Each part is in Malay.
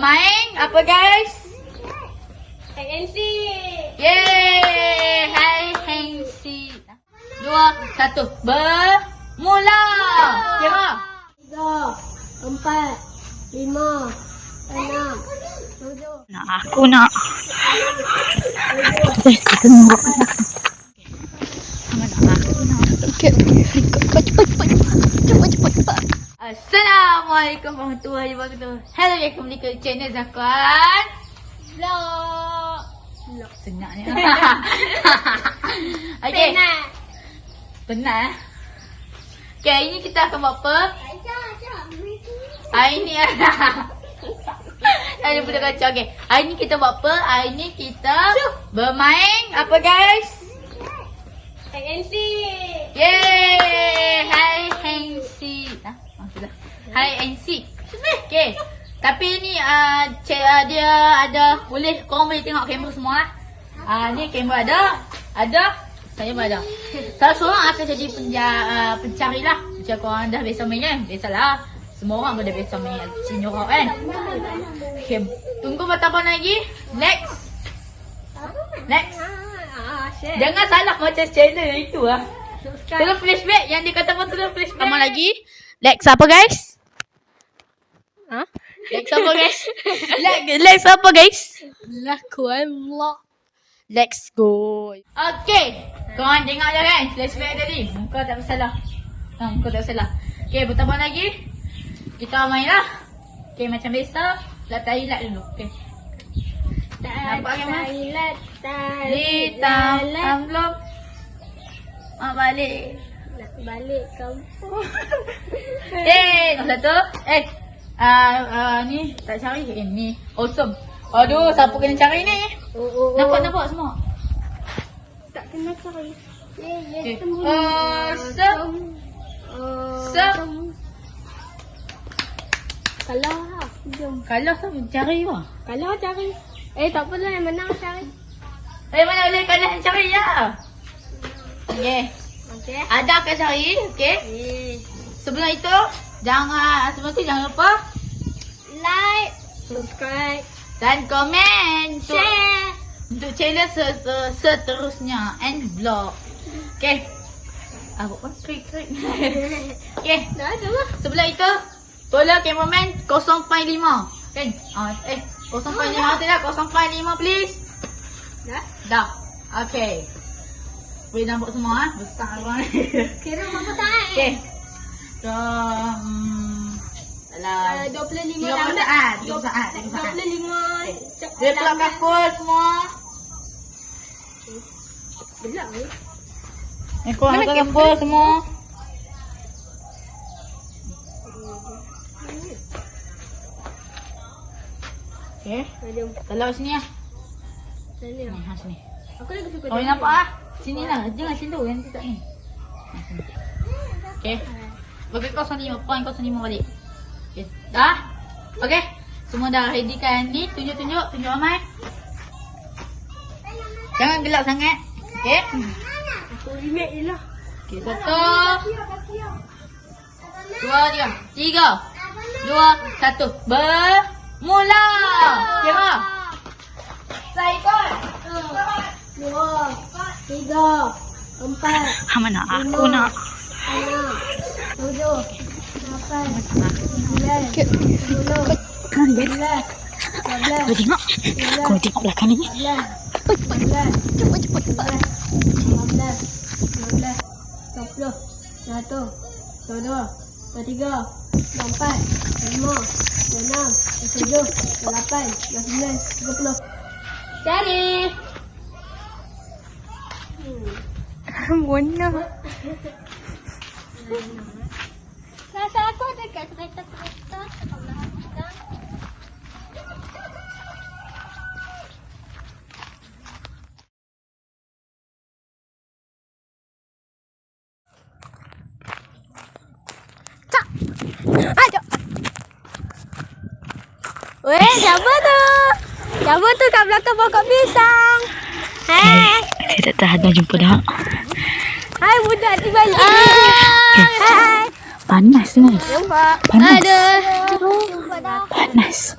bermain apa guys? NC. Yeay! Hai Hensi. 2, 1, bermula. Kira. 3, 4, 5, 6, 7. Nak aku nak. Kita tengok. Mana aku nak. Okey. Cepat. Assalamualaikum warahmatullahi wabarakatuh. Hello guys, kembali ke channel Zakwan Vlog. Senang ni. Okey. Penat. Okey, hari ni kita akan buat apa? Hari ni ada benda kacau. Okey, hari ni kita buat apa? Hari ni kita bermain apa guys? NC. Yeay! Hai Hensi. Sudah. Hai Hensi. Okey. Tapi ni dia ada, korang boleh tengok kamera semua lah. Ni kamera ada, saya pun ada. Salah seorang akan jadi pencari lah. Macam korang dah biasa main kan? Biasalah. Semua orang pun dah biasa main Cinyorok kan? Okay. Tunggu berapa lagi. Next. Jangan salah macam channel itu lah. Terus flashback. Yang dia kata pun terus flashback. Sama lagi. Lex apa guys? Lex apa guys? Lex apa guys? Zakwan Vlog. Let's go. Okay. Korang tengok je kan flashback tadi. Muka tak bersalah. Muka tak bersalah. Okay, bertambah lagi. Kita main lah. Okay, macam biasa. Letak hilat dulu. Okay. Nampak kan mas? Di dalam belum. Mak balik. Nak balik kampung. Satu. Ni tak cari. Ni awesome. Aduh, siapa kena cari ni? Nampak semua. Tak kena cari. Awesome. Kalau lah. Jom. Kalau siapa cari lah. Kalau cari. Tak apalah, yang menang cari. Mana boleh kalah yang cari ya? Okay. Ada akan cari. Okay. Sebelum itu, jangan lupa Like, subscribe, dan komen, share untuk channel seterusnya and vlog. Okay. Apa pun klik. Okay. dah ada lah. Sebelum itu, tolong cameraman 0.5 kan? 0.5 tidak, 0.5 please. Dah. Okay. Boleh nampak semua besar orang. Kira berapa saat? Okay. So, dalam 25 saat. 25 saat. Dia pelak kapur semua. Belak ni. Korang pelak kapur semua. Okay. Kalau sini lah. Sini. Sini. Aku lagi suka. Oh, nampak ah. Sini lah. Jangan sini tu. Yang tak ni. Sini. Okay. Bagi 0.5 balik. Okay. Dah? Okay. Semua dah ready kan? Ni tunjuk ramai. Jangan gelap sangat. Okay. Aku limit je lah. Okay. 1, 2, 3. 3, 2, 1. Bermula. Kira. Saya ikut. 2, 3, 4, Mana aku nak. 6, 7, 8, 9, 10, Kan dia. 11, Kau tengok. Kau tengok belakang ni. 12, 13, 14, 15, 20, 21, 22, 23, 24, 25, 26, 27, 28, 29, 30. Cari. Mana? Rasa aku dekat kereta. Aduh. Weh, siapa tu? Siapa tu kat belakang pokok pisang? Hai. Saya tak tahan dah jumpa dah. Hai budak di balik. Hai. Panas ni. Jumpa. Panas. Ada. Panas.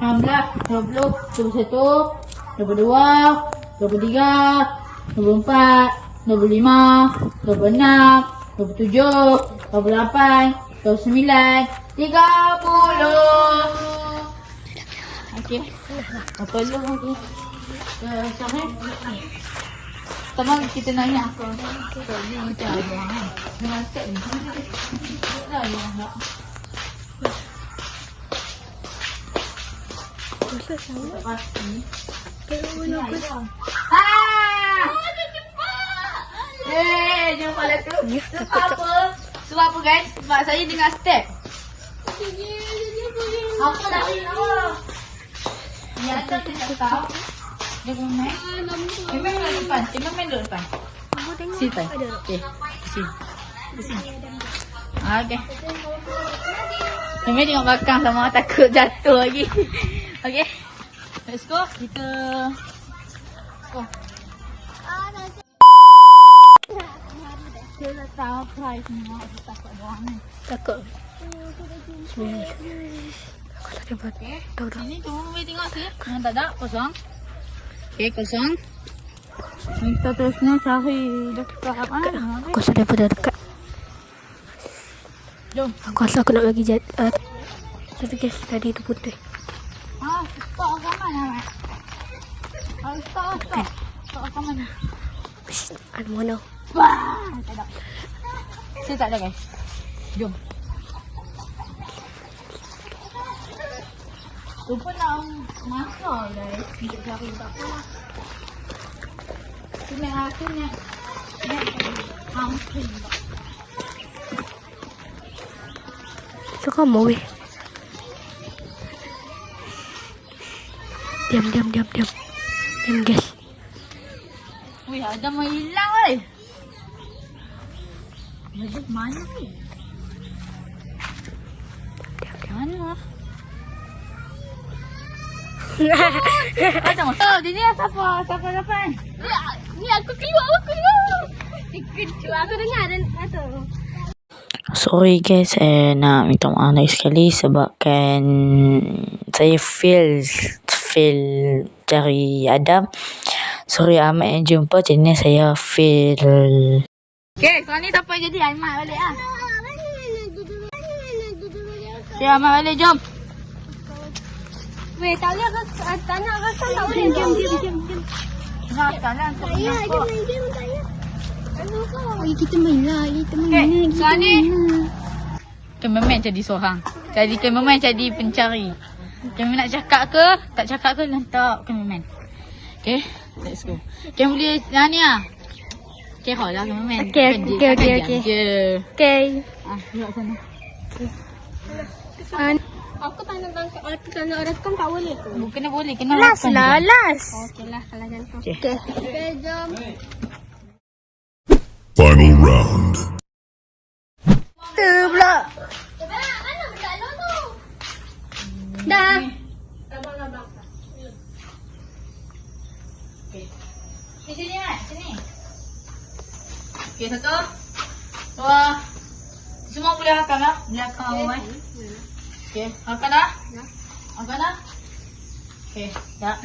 19, 20, 21, 22, 23, 24, 25, 26, 27, 28, 29, 30. Okey. Apa lu lagi? Sahih. Teman kita nanya aku. Ni macam mana? Dengan step ni. Dah yang nak. Masa sama. Pasti. Mana aku? Jumpa lah tu. Ya, Sebab apa? Sebab apa guys? Sebab saya dengar step. Aku tak tahu. Ni atas saya tak tahu. Dia main. Dia main duduk depan. Dia main duduk depan. Sini depan. Okey. Sini. Sini. Okey. Dia tengok belakang sama takut jatuh lagi. Okey. Let's go. Kita go. Dia dah tahu price semua. Dia takut doang ni. Takut. Sebenarnya. Aku tak dapat. Tahu dah. Ini tu boleh tengok sini. Yang tak ada kosong. Okey, kosong. Kita terusnya cari dekat mana? Aku rasa daripada dekat. Jom. Aku rasa aku nak bagi satu guys tadi tu putih. Stok kat mana, Mat? Stok. Stok kat mana? Ada mana? Wah, tak ada. Saya tak ada, guys. Jom. Tu pun nak masak, guys. Untuk cari tak apa lah. Kena hampir. So kamu weh. Diam guys. Wih, ada mau hilang, weh. Ada mana, weh? Mana? Ada motor. Ini siapa ni? Ni aku keluar. Aku dengar dan tu. Sorry guys, nak minta maaf lagi sekali sebabkan saya fail cari Adam. Sorry Ahmad yang jumpa, jadi saya fail. Okay, sekarang ni siapa yang jadi? Ahmad balik lah. Okay, Ahmad balik, jom. Weh, tak boleh tak nak rasa tak boleh. Diam. Nak jalan untuk menangkap. Kita main lah. Okay, sekarang ni cameraman jadi seorang. Jadi cameraman jadi pencari. Cameraman nak cakap ke, tak cakap ke, lantak cameraman. Okay, let's go. Cam boleh ni lah. Kira lah cameraman. Okay. Tengok sana. Aku tak nak rekam tak boleh tu. Kena boleh, kena Last rakam lah, juga. last. Okeylah kalau macam tu. Okay, jom. Final round. Tu pula. Mana berjalan tu? Dah. Di sini kan? Sini. Okay, satu. Dua. Semua boleh rakam lah. Boleh rakam awal. Okay, rakam dah? Rakam dah? Okay, dah.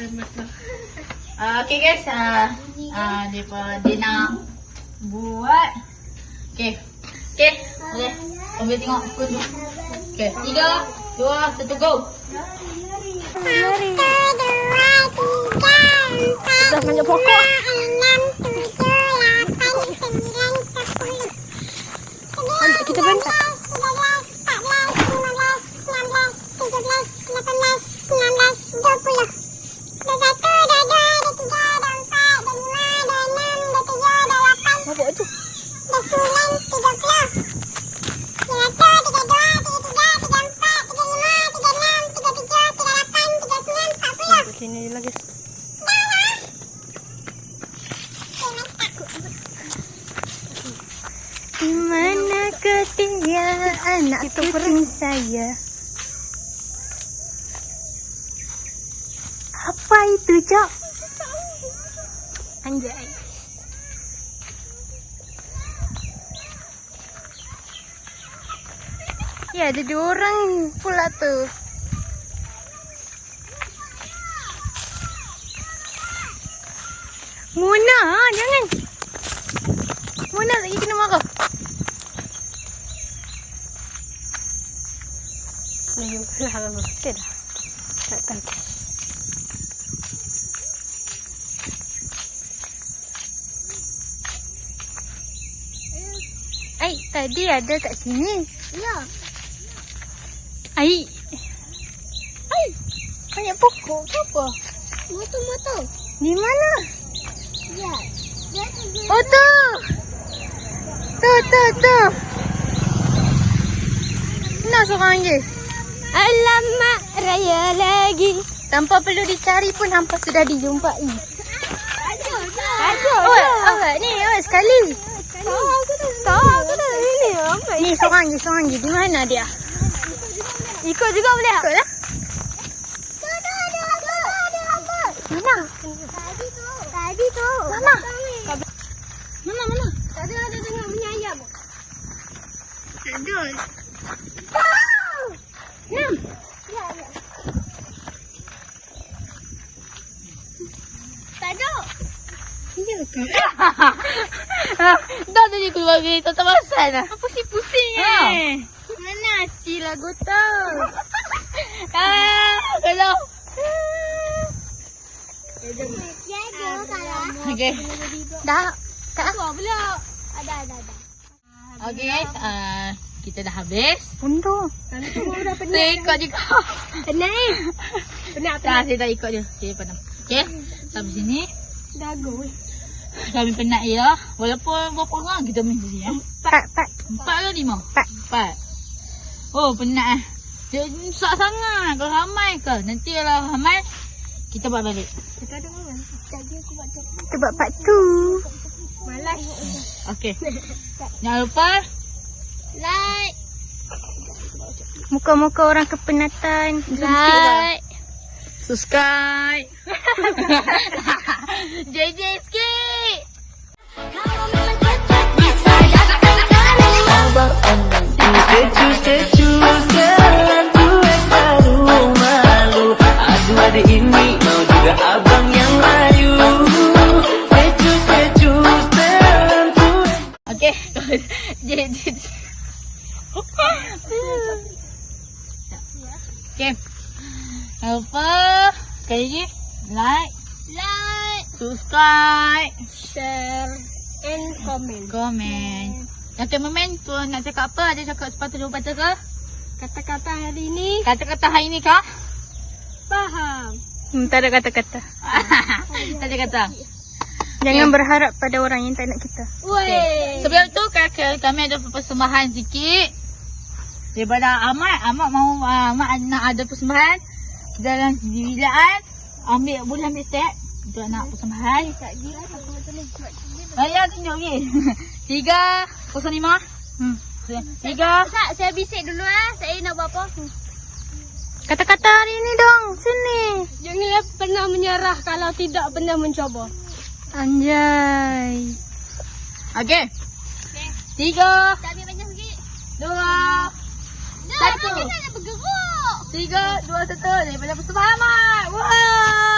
Okay guys. Dia nak buat. Okay. Boleh. Boleh tengok phone tu. Okay, 3, 2, 1, go. Dah banyak pokok. Kita bentak. Apa itu? Sini lagi. Di mana ketinggalan anak kucing saya? Apa itu, Cok? Anjay. Ya, ada 2 orang pula tu. Mona, jangan. Mona lagi kena marah. Ayo, lah. Okey dah. Tak tahu. Ai, tadi ada kat sini. Ya. Ai. Banyak pokok ke apa? Motor. Di mana? Ya. Oh tu. Tu. Nak seorang je. Alamak raya lagi. Tanpa perlu dicari pun hampa sudah dijumpai. Ada. Oh, ni sekali. Tahu aku dah. Ini apa? Ni seorang je. Di mana dia? Ikut juga boleh? Ikutlah. Mana? Tadi tu. Mana? Mana? Tadi ada dengar bunyi ayam. Tak ada. Nam. Ya. Tak ada. Ini Dah tadi keluar kereta terpasan lah. Pusing-pusing Mana Cik lagu tu? Kalau. Okay. Dah. Tak. Okay guys. Kita dah habis. Untung. Saya ikut juga. Penat. Tak, saya tak ikut je. Saya pandang. Okay. Sampai sini. Dagu. Kami penat je lah. Walaupun berapa orang kita main sini. 4. 4 ke 5? 4. Oh, penat eh. Dia susah sangat. Kalau ramai ke? Nanti kalau ramai, kita buat balik. Kita buat part 2. Malas. Okay. Jangan lupa. Like. Muka-muka orang kepenatan. Like. Subscribe. JJ sikit. Jalan tuan baru malu. Aduh ada ini mau juga abang yang layu. Secu jalan tuan. Okay. JJ. Okay. Jangan lupa. Sekali lagi. Like. Subscribe. Share. And comment. Komen. Yang cameraman tu nak cakap apa? Ada cakap sepatah dua patah ke? Kata-kata hari ni. Kata-kata hari ni kah? Faham. Tak ada kata-kata. Tak ada kata. Jangan berharap pada orang yang tak nak kita. Okay. Sebelum tu kami ada persembahan sikit daripada Ahmad. Ahmad mau Ahmad nak ada persembahan dalam bilaan. Boleh ambil step untuk nak persembahan. Ya, tunjuk lagi. 305. 3. Saya bisik dulu Saya nak buat apa? Kata-kata hari ni dong. Sini. Janganlah pernah menyerah kalau tidak pernah mencoba. Anjay. Okay. 3. Tak ambil banyak sikit. 2. 1. Dah bergerak. 3, 2, 1. Daripada persembahan Ahmad. Wow.